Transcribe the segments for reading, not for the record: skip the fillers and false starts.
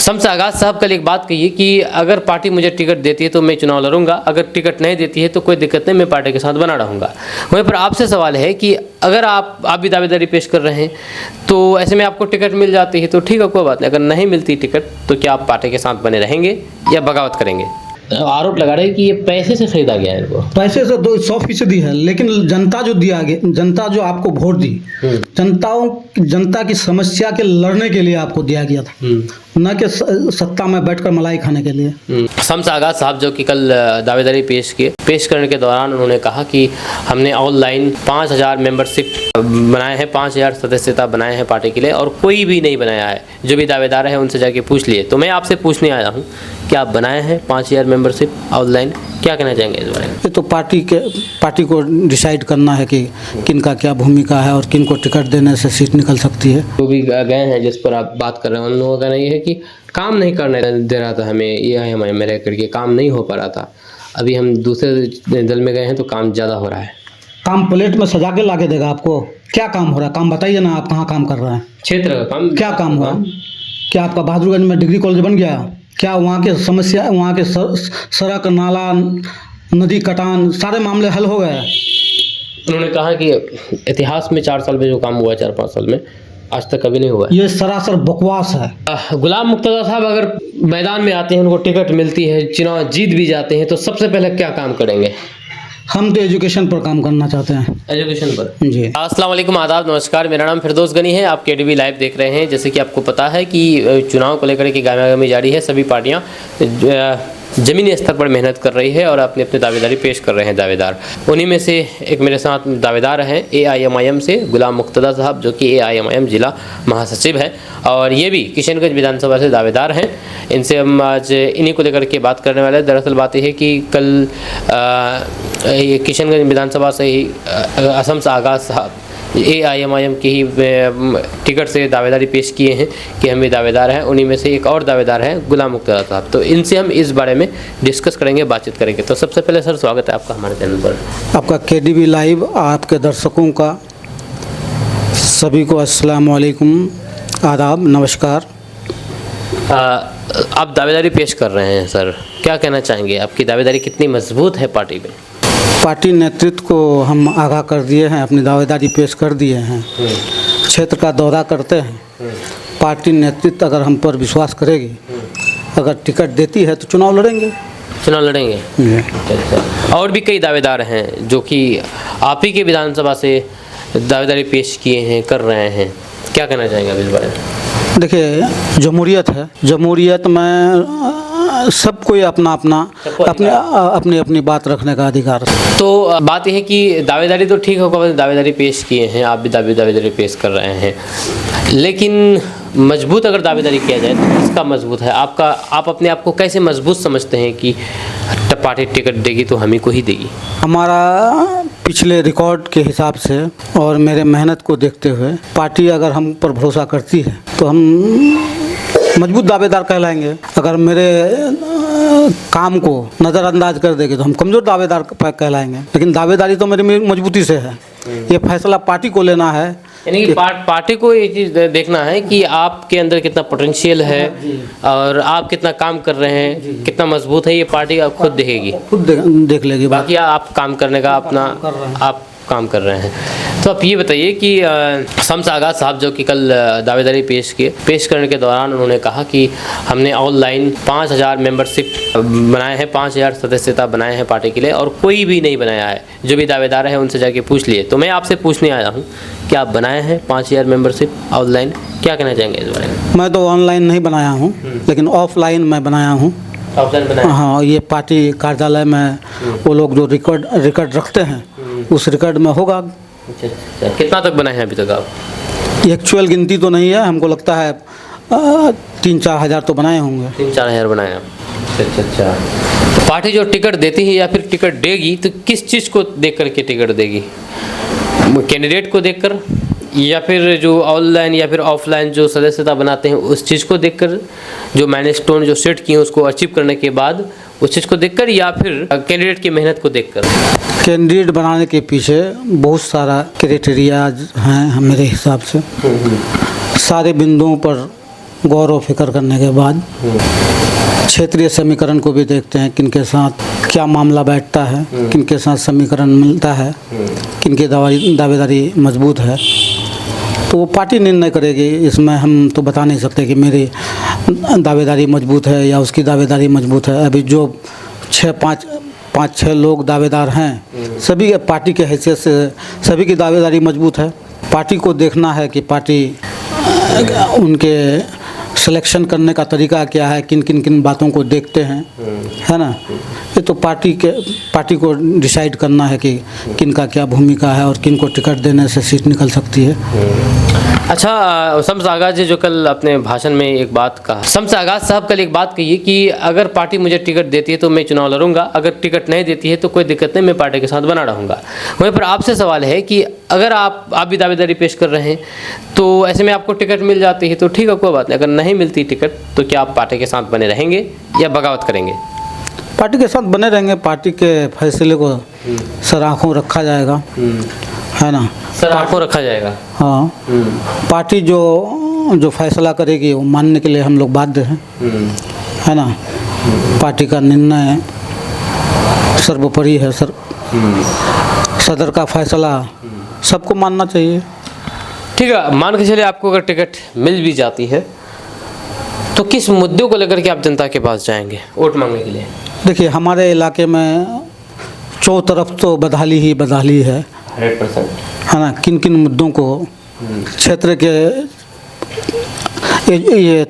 शम्स आगाज साहब कल एक बात कही कि अगर पार्टी मुझे टिकट देती है तो मैं चुनाव लड़ूंगा, अगर टिकट नहीं देती है तो कोई दिक्कत नहीं, मैं पार्टी के साथ बना रहूँगा। वहीं पर आपसे सवाल है कि अगर आप भी दावेदारी पेश कर रहे हैं तो ऐसे में आपको टिकट मिल जाती है तो ठीक है, कोई बात नहीं। अगर नहीं मिलती टिकट तो क्या आप पार्टी के साथ बने रहेंगे या बगावत करेंगे? आरोप लगा रहे हैं कि ये पैसे से खरीदा गया है इनको। पैसे से 100% है, लेकिन जनता जो दिया गया, जनता जो आपको वोट दी, जनता की समस्या के लड़ने के लिए आपको दिया गया था, न कि सत्ता में बैठकर मलाई खाने के लिए। शम्स आगाज साहब जो कि कल दावेदारी पेश करने के दौरान उन्होंने कहा कि हमने ऑनलाइन 5000 मेंबरशिप बनाए हैं, 5000 सदस्यता बनाए हैं पार्टी के लिए, और कोई भी नहीं बनाया है। जो भी दावेदार है उनसे जाके पूछ लिए। तो मैं आपसे पूछने आया हूँ, क्या आप बनाए हैं 5000 मेंबरशिप ऑनलाइन? क्या कहना चाहेंगे इस बारे में? ये तो पार्टी को डिसाइड करना है कि किनका क्या भूमिका है और किनको टिकट देने से सीट निकल सकती है। जो भी गए हैं जिस पर आप बात कर रहे हैं, उन लोगों का नहीं है कि काम नहीं करने दे रहा था हमें, ये है हमें मेरे करके काम नहीं हो पा रहा था। अभी हम दूसरे दल में गए हैं तो काम ज़्यादा हो रहा है। काम प्लेट में सजा के ला के देगा आपको? क्या काम हो रहा है? काम बताइए ना, आप कहाँ काम कर रहे हैं? क्षेत्र का काम क्या काम हुआ? क्या आपका बहादुरगंज में डिग्री कॉलेज बन गया? क्या वहाँ के समस्या, वहाँ के सड़क नाला नदी कटान सारे मामले हल हो गए? उन्होंने कहा कि इतिहास में 4 साल में जो काम हुआ है, 4-5 साल में, आज तक कभी नहीं हुआ। ये सरासर बकवास है। गुलाम मुर्तज़ा साहब अगर मैदान में आते हैं, उनको टिकट मिलती है, चुनाव जीत भी जाते हैं, तो सबसे पहले क्या काम करेंगे? हम तो एजुकेशन पर काम करना चाहते हैं। एजुकेशन पर जी। अस्सलाम वालेकुम, आदाब, नमस्कार। मेरा नाम फिरदौस गनी है। आप केडीवी लाइव देख रहे हैं। जैसे कि आपको पता है कि चुनाव को लेकर के गामा-गमी जारी है। सभी पार्टियां ज़मीनी स्तर पर मेहनत कर रही है और अपने अपने दावेदारी पेश कर रहे हैं दावेदार। उन्हीं में से एक मेरे साथ दावेदार हैं AIMIM से गुलाम मुर्तज़ा साहब, जो कि AIMIM जिला महासचिव है, और ये भी किशनगंज विधानसभा से दावेदार हैं। इनसे हम आज इन्हीं को लेकर के बात करने वाले हैं। दरअसल बात यह है कि कल ये किशनगंज विधानसभा से ही शम्स आगाज साहब AIMIM की ही टिकट से दावेदारी पेश किए हैं कि हम भी दावेदार हैं। उन्हीं में से एक और दावेदार हैं गुलाम मुर्तज़ा साहब। तो इनसे हम इस बारे में डिस्कस करेंगे, बातचीत करेंगे। तो सबसे पहले सर, स्वागत है आपका हमारे चैनल पर। आपका केडीवी लाइव, आपके दर्शकों का सभी को अस्सलाम वालेकुम, आदाब, नमस्कार। आप दावेदारी पेश कर रहे हैं सर, क्या कहना चाहेंगे? आपकी दावेदारी कितनी मजबूत है पार्टी में? पार्टी नेतृत्व को हम आगाह कर दिए हैं, अपनी दावेदारी पेश कर दिए हैं। क्षेत्र का दौरा करते हैं। पार्टी नेतृत्व अगर हम पर विश्वास करेगी, अगर टिकट देती है तो चुनाव लड़ेंगे। चुनाव लड़ेंगे। अच्छा। और भी कई दावेदार हैं जो कि आप ही के विधानसभा से दावेदारी पेश किए हैं, कर रहे हैं, क्या कहना चाहेंगे आप इस बारे में? देखिए, जमहूरियत है, जमहूरियत में सबको अपना अपनी बात रखने का अधिकार है। तो बात यह है कि दावेदारी तो ठीक होगा, दावेदारी पेश किए हैं, आप भी दावेदारी पेश कर रहे हैं, लेकिन मजबूत अगर दावेदारी किया जाए तो किसका मजबूत है? आप अपने आप को कैसे मजबूत समझते हैं कि पार्टी टिकट देगी तो हम ही को ही देगी? हमारा पिछले रिकॉर्ड के हिसाब से और मेरे मेहनत को देखते हुए पार्टी अगर हम पर भरोसा करती है तो हम मजबूत दावेदार कहलाएंगे। अगर मेरे काम को नज़रअंदाज कर देगी तो हम कमज़ोर दावेदार कहलाएंगे। लेकिन दावेदारी तो मेरी मजबूती से है। ये फैसला पार्टी को लेना है, यानी कि पार्टी को ये चीज़ देखना है कि आपके अंदर कितना पोटेंशियल है और आप कितना काम कर रहे हैं, कितना मजबूत है, ये पार्टी आप खुद देखेगी, खुद देख लेगी। बाकी आप काम करने का अपना आप काम कर रहे हैं। तो आप ये बताइए कि शम्स आगाज साहब जो कि कल दावेदारी पेश करने के दौरान उन्होंने कहा कि हमने ऑनलाइन 5000 मेंबरशिप बनाए हैं, 5000 सदस्यता बनाए हैं पार्टी के लिए, और कोई भी नहीं बनाया है। जो भी दावेदार है उनसे जाके पूछ लिए। तो मैं आपसे पूछने आया हूँ, क्या आप बनाए हैं 5000 मेंबरशिप ऑनलाइन? क्या कहना चाहेंगे इस बारे में? मैं तो ऑनलाइन नहीं बनाया हूँ, लेकिन ऑफलाइन मैं बनाया हूँ। ऑफलाइन बनाया? हाँ, ये पार्टी कार्यालय में वो लोग जो रिकॉर्ड रखते हैं उस रिकॉर्ड में होगा। अच्छा। कितना तक बनाए हैं अभी तक आप? एक्चुअल गिनती तो नहीं है, हमको लगता है 3-4 हज़ार तो बनाए होंगे। 3-4 हज़ार बनाए हैं। अच्छा। तो पार्टी जो टिकट देती है या फिर टिकट देगी तो किस चीज़ को देख कर के टिकट देगी? कैंडिडेट को देखकर, या फिर जो ऑनलाइन या फिर ऑफलाइन जो सदस्यता बनाते हैं उस चीज़ को देखकर, जो माइलस्टोन जो सेट किए हैं उसको अचीव करने के बाद उस चीज़ को देखकर, या फिर कैंडिडेट की मेहनत को देखकर? कैंडिडेट बनाने के पीछे बहुत सारा क्राइटेरिया हैं मेरे हिसाब से। सारे बिंदुओं पर गौर व फिक्र करने के बाद क्षेत्रीय समीकरण को भी देखते हैं, किनके साथ क्या मामला बैठता है, किनके साथ समीकरण मिलता है, किनकी दावेदारी मजबूत है, तो वो पार्टी निर्णय करेगी। इसमें हम तो बता नहीं सकते कि मेरी दावेदारी मजबूत है या उसकी दावेदारी मजबूत है। अभी जो 5-6 लोग दावेदार हैं, सभी पार्टी के हैसियत से सभी की दावेदारी मजबूत है। पार्टी को देखना है कि पार्टी उनके सिलेक्शन करने का तरीका क्या है, किन बातों को देखते हैं, है ना। ये तो पार्टी को डिसाइड करना है कि किनका क्या भूमिका है और किन को टिकट देने से सीट निकल सकती है। अच्छा, शम्स आगाज जी जो कल अपने भाषण में एक बात कहा, शम्स आगाज साहब कल एक बात कही कि अगर पार्टी मुझे टिकट देती है तो मैं चुनाव लड़ूंगा, अगर टिकट नहीं देती है तो कोई दिक्कत नहीं, मैं पार्टी के साथ बना रहूँगा। वहीं पर आपसे सवाल है कि अगर आप भी दावेदारी पेश कर रहे हैं तो ऐसे में आपको टिकट मिल जाती है तो ठीक है, कोई बात नहीं। अगर नहीं मिलती टिकट तो क्या आप पार्टी के साथ बने रहेंगे या बगावत करेंगे? पार्टी के साथ बने रहेंगे। पार्टी के फैसले को सर आँखों रखा जाएगा, है ना। सर आँखों रखा जाएगा, हाँ। पार्टी जो फैसला करेगी वो मानने के लिए हम लोग बाध्य हैं, है ना। पार्टी का निर्णय सर्वोपरि है सर। सदर का फैसला सबको मानना चाहिए। ठीक है, मान के चलिए आपको अगर टिकट मिल भी जाती है तो किस मुद्दों को लेकर के आप जनता के पास जाएंगे वोट मांगने के लिए? देखिए, हमारे इलाके में चौ तरफ तो बदहाली ही बदहाली है, 100%, है ना। किन मुद्दों को क्षेत्र के ये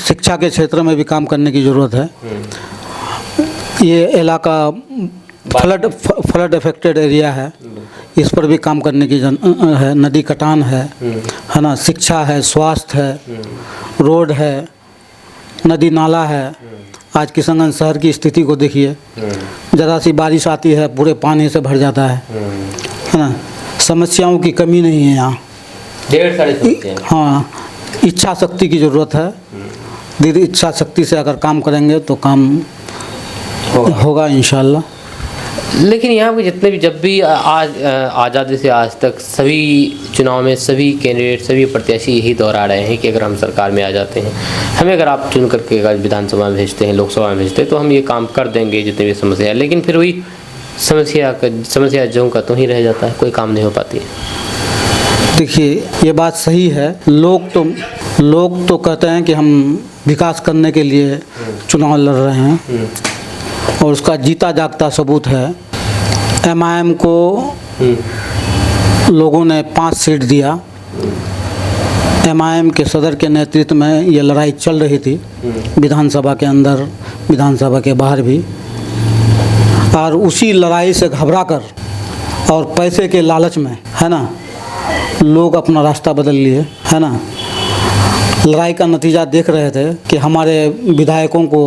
शिक्षा के क्षेत्र में भी काम करने की ज़रूरत है। ये इलाका फ्लड अफेक्टेड एरिया है, इस पर भी काम करने की है। नदी कटान है ना। शिक्षा है, स्वास्थ्य है, रोड है, नदी नाला है। आज किशनगंज शहर की स्थिति को देखिए, ज़रा सी बारिश आती है पूरे पानी से भर जाता है ना। समस्याओं की कमी नहीं है यहाँ, ढेर सारी समस्याएं। हाँ, इच्छा शक्ति की ज़रूरत है। दीदी, इच्छा शक्ति से अगर काम करेंगे तो काम होगा इंशाल्लाह। लेकिन यहाँ पे जितने भी जब भी आज़ादी से आज तक सभी चुनाव में सभी कैंडिडेट सभी प्रत्याशी यही दोहरा रहे हैं कि अगर हम सरकार में आ जाते हैं, हमें अगर आप चुन करके अगर विधानसभा में भेजते हैं, लोकसभा में भेजते हैं तो हम ये काम कर देंगे जितनी भी समस्या है। लेकिन फिर वही समस्या जो का तो ही रह जाता है, कोई काम नहीं हो पाती है। देखिए, ये बात सही है। लोग तो कहते हैं कि हम विकास करने के लिए चुनाव लड़ रहे हैं और उसका जीता जागता सबूत है। MIM को लोगों ने 5 सीट दिया। MIM के सदर के नेतृत्व में ये लड़ाई चल रही थी, विधानसभा के अंदर, विधानसभा के बाहर भी। और उसी लड़ाई से घबराकर और पैसे के लालच में, है ना, लोग अपना रास्ता बदल लिए, है ना। लड़ाई का नतीजा देख रहे थे कि हमारे विधायकों को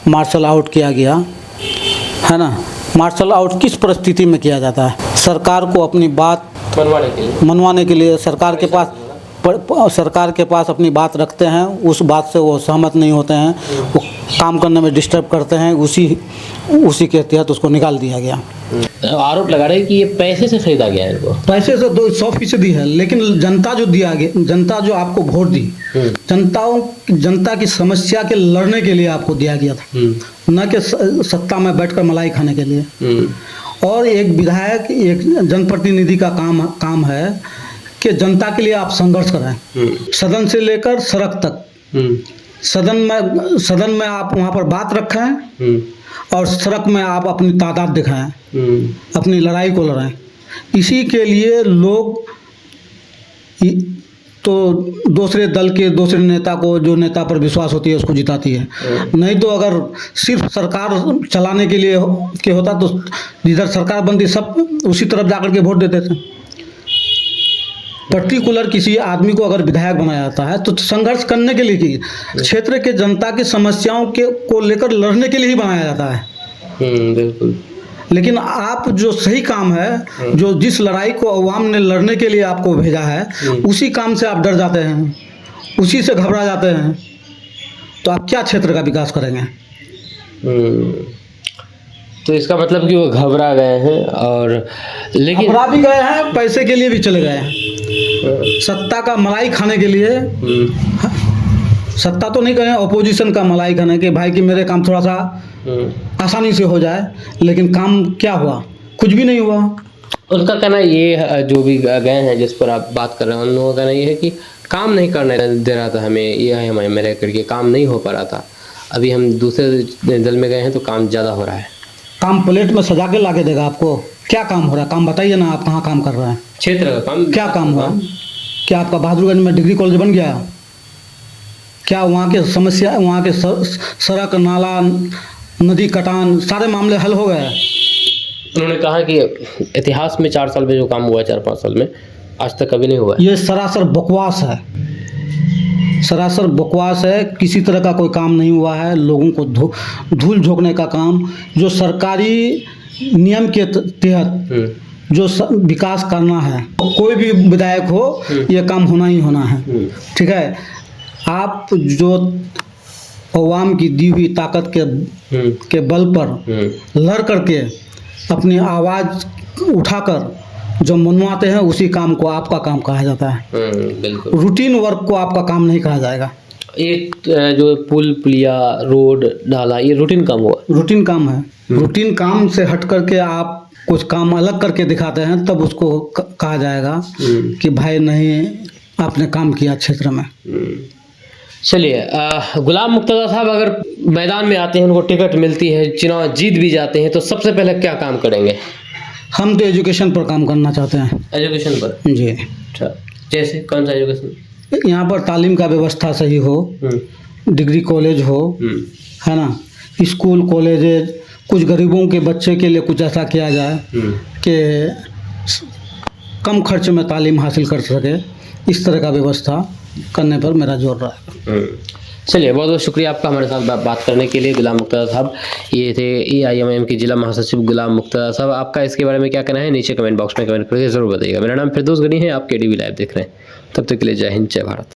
मार्शल आउट किया गया, है ना। मार्शल आउट किस परिस्थिति में किया जाता है? सरकार को अपनी बात मनवाने के लिए सरकार के पास अपनी बात रखते हैं, उस बात से वो सहमत नहीं होते हैं, वो काम करने में डिस्टर्ब करते हैं, उसी के तहत उसको निकाल दिया गया। आरोप लगा रहे हैं कि ये पैसे से खरीदा गया है इनको। पैसे से 100% है, लेकिन जनता जो आपको वोट दी, जनता की समस्या के लड़ने के लिए आपको दिया गया था, न कि सत्ता में बैठकर मलाई खाने के लिए। और एक विधायक, एक जनप्रतिनिधि का काम है कि जनता के लिए आप संघर्ष कराएं, सदन से लेकर सड़क तक। सदन में आप वहाँ पर बात रखें और सड़क में आप अपनी तादाद दिखाएं, अपनी लड़ाई को लड़ाएं। इसी के लिए लोग तो दूसरे दल के दूसरे नेता को, जो नेता पर विश्वास होती है उसको जिताती है। नहीं तो अगर सिर्फ सरकार चलाने के लिए होता तो जिधर सरकार बनती सब उसी तरफ जाकर के वोट देते थे। पर्टिकुलर किसी आदमी को अगर विधायक बनाया जाता है तो संघर्ष करने के लिए, की क्षेत्र के जनता की समस्याओं को लेकर लड़ने के लिए ही बनाया जाता है। बिल्कुल। लेकिन आप जो सही काम है, जो जिस लड़ाई को अवाम ने लड़ने के लिए आपको भेजा है, उसी काम से आप डर जाते हैं, उसी से घबरा जाते हैं, तो आप क्या क्षेत्र का विकास करेंगे? तो इसका मतलब कि वो घबरा गए हैं, और लेकिन घबरा भी गए हैं, पैसे के लिए भी चले गए हैं, सत्ता का मलाई खाने के लिए सत्ता तो नहीं करें, अपोजिशन का मलाई खाना है कि भाई कि मेरे काम थोड़ा सा आसानी से हो जाए, लेकिन काम क्या हुआ? कुछ भी नहीं हुआ। उनका कहना ये जो भी गए हैं जिस पर आप बात कर रहे हैं, उन लोगों का कहना ये है कि काम नहीं करने दे रहा था हमें, ये है हमें मेरे करके काम नहीं हो पा रहा था। अभी हम दूसरे दल में गए हैं तो काम ज़्यादा हो रहा है। काम प्लेट में सजा के ला के देगा आपको? क्या काम हो रहा है? काम बताइए ना, आप कहाँ काम कर रहे हैं? क्षेत्र का काम क्या काम हुआ? क्या आपका बहादुरगंज में डिग्री कॉलेज बन गया? क्या वहाँ के समस्या, वहाँ के सड़क नाला नदी कटान सारे मामले हल हो गए? उन्होंने कहा कि इतिहास में 4 साल में जो काम हुआ है, 4-5 साल में, आज तक कभी नहीं हुआ है। ये सरासर बकवास है, सरासर बकवास है। किसी तरह का कोई काम नहीं हुआ है। लोगों को धूल झोंकने का काम, जो सरकारी नियम के तहत जो विकास करना है, कोई भी विधायक हो, ये काम होना ही होना है। ठीक है, आप जो अवाम की दी हुई ताकत के बल पर लड़ करके अपनी आवाज़ उठाकर जो मनवाते हैं, उसी काम को आपका काम कहा जाता है। बिल्कुल। रूटीन वर्क को आपका काम नहीं कहा जाएगा। ये जो पुल पुलिया रोड डाला, ये रूटीन काम हुआ? रूटीन काम है। रूटीन काम से हट करके आप कुछ काम अलग करके दिखाते हैं, तब उसको कहा जाएगा कि भाई नहीं, आपने काम किया क्षेत्र में। चलिए, गुलाम मुर्तज़ा साहब अगर मैदान में आते हैं, उनको टिकट मिलती है, चुनाव जीत भी जाते हैं, तो सबसे पहले क्या काम करेंगे? हम तो एजुकेशन पर काम करना चाहते हैं। एजुकेशन पर? जी। अच्छा, जैसे कौन सा एजुकेशन? यहाँ पर तालीम का व्यवस्था सही हो, डिग्री कॉलेज हो, है ना, स्कूल कॉलेज, कुछ गरीबों के बच्चे के लिए कुछ ऐसा किया जाए कि कम खर्च में तालीम हासिल कर सके। इस तरह का व्यवस्था करने पर मेरा जोर रहेगा। चलिए, बहुत बहुत शुक्रिया आपका हमारे साथ बात करने के लिए, गुलाम मुर्तज़ा साहब। ये थे AIMIM के जिला महासचिव गुलाम मुर्तज़ा साहब। आपका इसके बारे में क्या कहना है, नीचे कमेंट बॉक्स में कमेंट करके ज़रूर बताइएगा। मेरा नाम फिरदौस गनी है, आप KDV लाइव देख रहे हैं। तब तक के लिए जय हिंद, जय भारत।